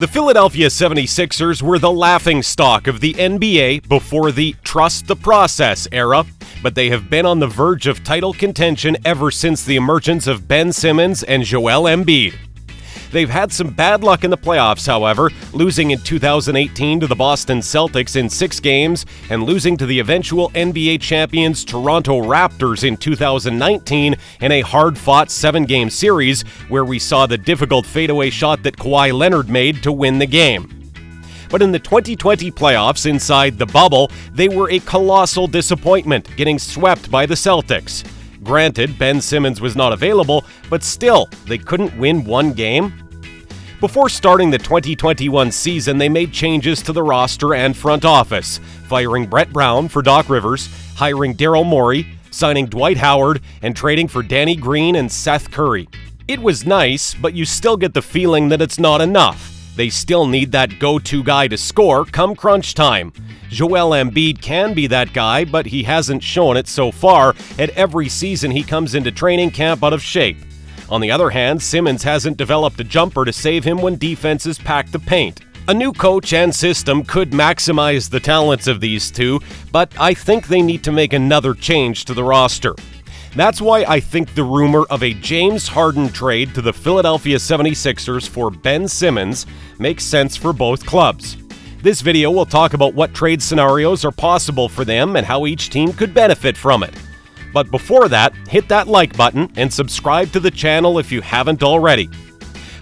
The Philadelphia 76ers were the laughingstock of the NBA before the trust the process era, but they have been on the verge of title contention ever since the emergence of Ben Simmons and Joel Embiid. They've had some bad luck in the playoffs, however, losing in 2018 to the Boston Celtics in 6 games and losing to the eventual NBA champions Toronto Raptors in 2019 in a hard-fought 7-game series where we saw the difficult fadeaway shot that Kawhi Leonard made to win the game. But in the 2020 playoffs inside the bubble, they were a colossal disappointment, getting swept by the Celtics. Granted, Ben Simmons was not available, but still, they couldn't win one game. Before starting the 2021 season, they made changes to the roster and front office, firing Brett Brown for Doc Rivers, hiring Daryl Morey, signing Dwight Howard, and trading for Danny Green and Seth Curry. It was nice, but you still get the feeling that it's not enough. They still need that go-to guy to score come crunch time. Joel Embiid can be that guy, but he hasn't shown it so far. At every season, he comes into training camp out of shape. On the other hand, Simmons hasn't developed a jumper to save him when defenses pack the paint. A new coach and system could maximize the talents of these two, but I think they need to make another change to the roster. That's why I think the rumor of a James Harden trade to the Philadelphia 76ers for Ben Simmons makes sense for both clubs. This video will talk about what trade scenarios are possible for them and how each team could benefit from it. But before that, hit that like button and subscribe to the channel if you haven't already.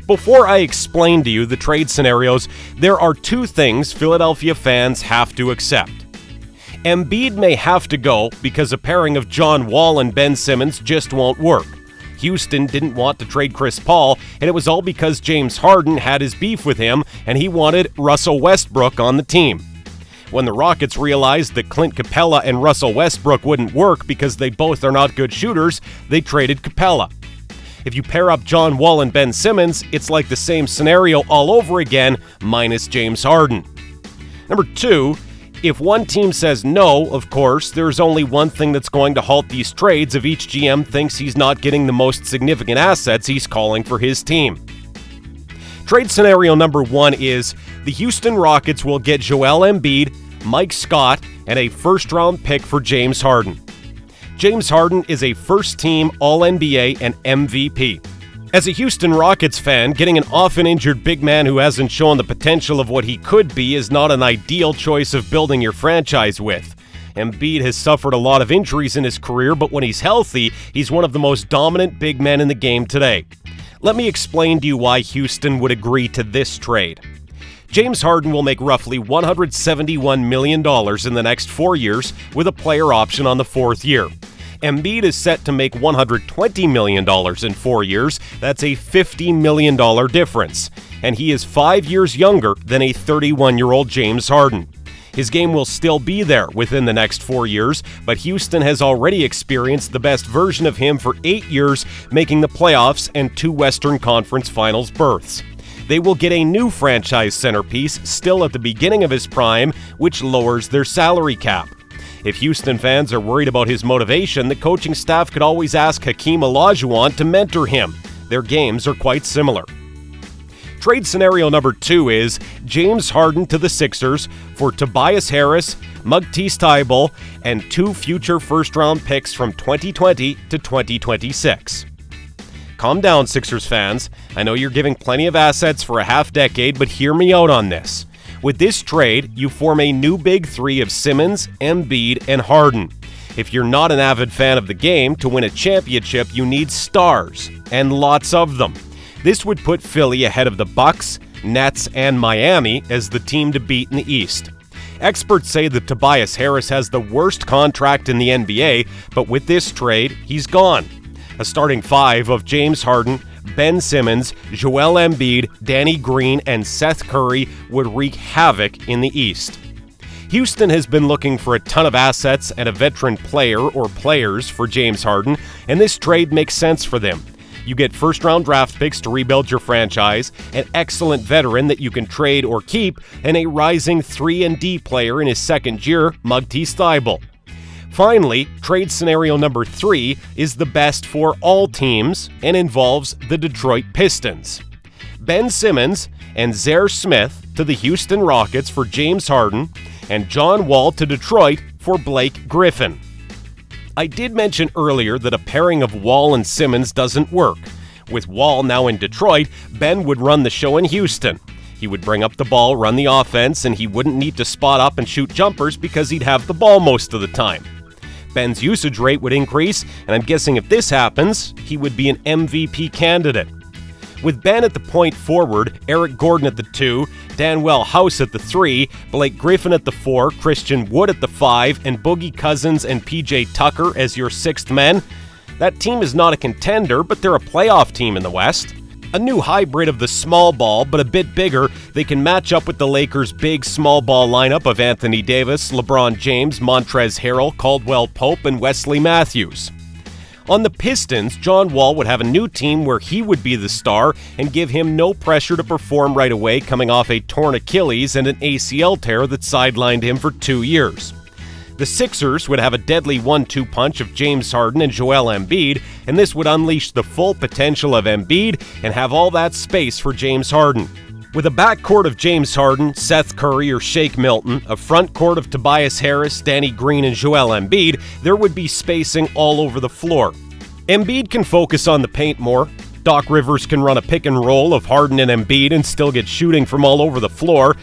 Before I explain to you the trade scenarios, there are 2 things Philadelphia fans have to accept. Embiid may have to go because a pairing of John Wall and Ben Simmons just won't work. Houston didn't want to trade Chris Paul, and it was all because James Harden had his beef with him and he wanted Russell Westbrook on the team. When the Rockets realized that Clint Capella and Russell Westbrook wouldn't work because they both are not good shooters, they traded Capella. If you pair up John Wall and Ben Simmons, it's like the same scenario all over again, minus James Harden. Number 2, if one team says no, of course, there's only one thing that's going to halt these trades if each GM thinks he's not getting the most significant assets he's calling for his team. Trade scenario number 1 is the Houston Rockets will get Joel Embiid, Mike Scott, and a first-round pick for James Harden. James Harden is a first-team All-NBA and MVP. As a Houston Rockets fan, getting an often-injured big man who hasn't shown the potential of what he could be is not an ideal choice of building your franchise with. Embiid has suffered a lot of injuries in his career, but when he's healthy, he's one of the most dominant big men in the game today. Let me explain to you why Houston would agree to this trade. James Harden will make roughly $171 million in the next 4 years with a player option on the 4th year. Embiid is set to make $120 million in 4 years. That's a $50 million difference. And he is 5 years younger than a 31-year-old James Harden. His game will still be there within the next 4 years, but Houston has already experienced the best version of him for 8 years, making the playoffs and 2 Western Conference Finals berths. They will get a new franchise centerpiece still at the beginning of his prime, which lowers their salary cap. If Houston fans are worried about his motivation, the coaching staff could always ask Hakeem Olajuwon to mentor him. Their games are quite similar. Trade scenario number 2 is James Harden to the Sixers for Tobias Harris, Matisse Thybulle, and 2 future first-round picks from 2020 to 2026. Calm down, Sixers fans. I know you're giving plenty of assets for a half-decade, but hear me out on this. With this trade, you form a new big 3 of Simmons, Embiid, and Harden. If you're not an avid fan of the game, to win a championship, you need stars, and lots of them. This would put Philly ahead of the Bucks, Nets, and Miami as the team to beat in the East. Experts say that Tobias Harris has the worst contract in the NBA, but with this trade, he's gone. A starting 5 of James Harden, Ben Simmons, Joel Embiid, Danny Green, and Seth Curry would wreak havoc in the East. Houston has been looking for a ton of assets and a veteran player or players for James Harden, and this trade makes sense for them. You get first-round draft picks to rebuild your franchise, an excellent veteran that you can trade or keep, and a rising 3-and-D player in his second year, Matisse Thybulle. Finally, trade scenario number 3 is the best for all teams and involves the Detroit Pistons. Ben Simmons and Zaire Smith to the Houston Rockets for James Harden, and John Wall to Detroit for Blake Griffin. I did mention earlier that a pairing of Wall and Simmons doesn't work. With Wall now in Detroit, Ben would run the show in Houston. He would bring up the ball, run the offense, and he wouldn't need to spot up and shoot jumpers because he'd have the ball most of the time. Ben's usage rate would increase, and I'm guessing if this happens, he would be an MVP candidate. With Ben at the point forward, Eric Gordon at the 2, Danwell House at the 3, Blake Griffin at the 4, Christian Wood at the 5, and Boogie Cousins and PJ Tucker as your 6th men, that team is not a contender, but they're a playoff team in the West. A new hybrid of the small ball, but a bit bigger, they can match up with the Lakers' big small ball lineup of Anthony Davis, LeBron James, Montrezl Harrell, Caldwell Pope, and Wesley Matthews. On the Pistons, John Wall would have a new team where he would be the star and give him no pressure to perform right away, coming off a torn Achilles and an ACL tear that sidelined him for 2 years. The Sixers would have a deadly 1-2 punch of James Harden and Joel Embiid, and this would unleash the full potential of Embiid and have all that space for James Harden. With a backcourt of James Harden, Seth Curry, or Shake Milton, a front court of Tobias Harris, Danny Green, and Joel Embiid, there would be spacing all over the floor. Embiid can focus on the paint more. Doc Rivers can run a pick and roll of Harden and Embiid and still get shooting from all over the floor.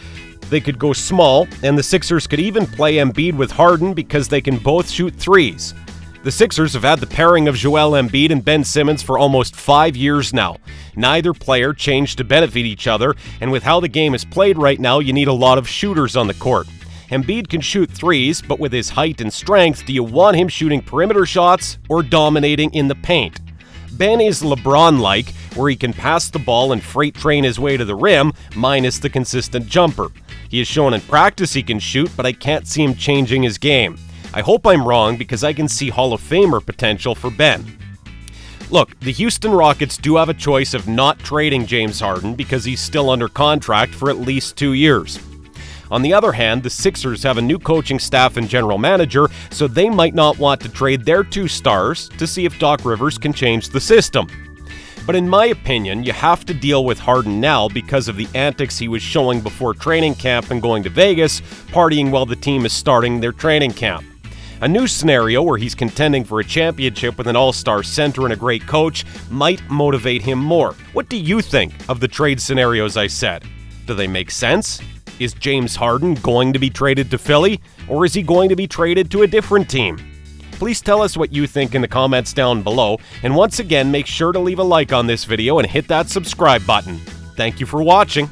They could go small, and the Sixers could even play Embiid with Harden because they can both shoot threes. The Sixers have had the pairing of Joel Embiid and Ben Simmons for almost 5 years now. Neither player changed to benefit each other, and with how the game is played right now, you need a lot of shooters on the court. Embiid can shoot threes, but with his height and strength, do you want him shooting perimeter shots or dominating in the paint? Ben is LeBron-like, where he can pass the ball and freight train his way to the rim, minus the consistent jumper. He has shown in practice he can shoot, but I can't see him changing his game. I hope I'm wrong because I can see Hall of Famer potential for Ben. Look, the Houston Rockets do have a choice of not trading James Harden because he's still under contract for at least 2 years. On the other hand, the Sixers have a new coaching staff and general manager, so they might not want to trade their 2 stars to see if Doc Rivers can change the system. But in my opinion, you have to deal with Harden now because of the antics he was showing before training camp and going to Vegas, partying while the team is starting their training camp. A new scenario where he's contending for a championship with an all-star center and a great coach might motivate him more. What do you think of the trade scenarios I said? Do they make sense? Is James Harden going to be traded to Philly, or is he going to be traded to a different team? Please tell us what you think in the comments down below, and once again, make sure to leave a like on this video and hit that subscribe button. Thank you for watching.